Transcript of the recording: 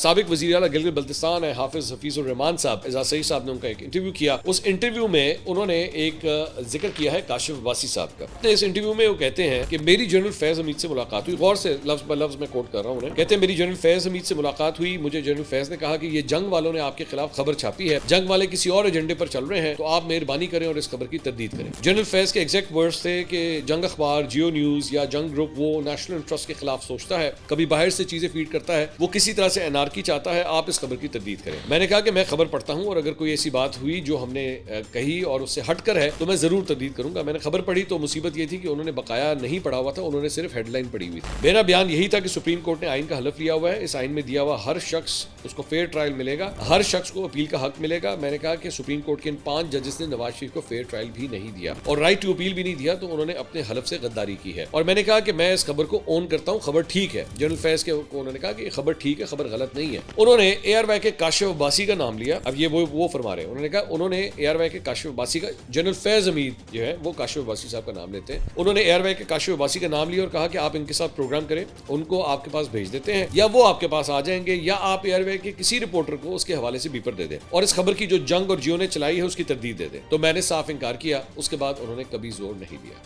سابق وزیر اعلیٰ گلگت بلتستان ہے حافظ حفیظ الرحمان صاحب، اعزاز سعید صاحب نے ان کا ایک انٹرویو کیا. اس انٹرویو میں انہوں نے ایک ذکر کیا ہے کاشف عباسی صاحب کا. اس انٹرویو میں وہ کہتے ہیں کہ میری جنرل فیض حمید سے ملاقات ہوئی. غور سے لفظ بہ لفظ میں کوٹ کر رہا ہوں انہیں. کہتے ہیں میری جنرل فیض حمید سے ملاقات ہوئی. مجھے جنرل فیض نے کہا کہ یہ جنگ والوں نے آپ کے خلاف خبر چھاپی ہے، جنگ والے کسی اور ایجنڈے پر چل رہے ہیں، تو آپ مہربانی کریں اور اس خبر کی تردید کریں. جنرل فیض کے ایگزیکٹ ورڈز تھے کہ جنگ اخبار، جیو نیوز یا جنگ گروپ وہ نیشنل انٹرسٹ کے خلاف سوچتا ہے، کبھی باہر سے چیزیں فیڈ کرتا ہے، وہ کسی طرح سے انارکی چاہتا ہے، آپ اس خبر کی تردید کریں. میں نے کہا کہ میں خبر پڑھتا ہوں اور اگر کوئی ایسی بات ہوئی جو ہم نے کہی اور اس سے ہٹ کر ہے تو میں ضرور تردید کروں گا. میں نے خبر پڑھی تو مصیبت یہ تھی کہ انہوں نے بقایا نہیں پڑھا ہوا تھا، انہوں نے صرف ہیڈ لائن پڑھی ہوئی تھی. میرا بیان یہی تھا کہ سپریم کورٹ نے آئین کا حلف لیا ہوا ہے، اس آئین میں دیا ہوا ہر شخص اس کو فیئر ٹرائل ملے گا، ہر شخص کو اپیل کا حق ملے گا. میں نے کہا کہ سپریم کورٹ کے ان 5 ججز نے نواز شریف کو فیئر ٹرائل بھی نہیں دیا اور رائٹ ٹو اپیل بھی نہیں دیا، تو انہوں نے اپنے حلف سے غداری کی ہے. اور میں نے کہا کہ میں اس خبر کو اون کرتا ہوں، خبر ٹھیک ہے. جنرل فیض کے انہوں نے کہا کہ خبر ٹھیک ہے، خبر غلط نہیں ہے. انہوں نے اے آر وائی کے کاشف عباسی کا نام لیا. اب یہ وہ فرما رہے ہیں، انہوں نے کہا انہوں نے اے آر وائی کے کاشف عباسی کا، جنرل فیض حمید جو ہے وہ کاشف عباسی صاحب کا نام لیتے ہیں، انہوں نے اے آر وائی کے کاشف عباسی کا نام لیا اور کہا کہ آپ ان کے ساتھ پروگرام کریں، ان کو آپ کے پاس بھیج دیتے ہیں یا وہ آپ کے پاس آ جائیں گے یا آپ اے آر وائی کے کسی رپورٹر کو اس کے حوالے سے بیپر دے دیں اور اس خبر کی جو جنگ اور جیو نے چلائی ہے اس کی تردید دے دیں. تو میں نے صاف انکار کیا. اس کے بعد انہوں نے کبھی زور نہیں دیا.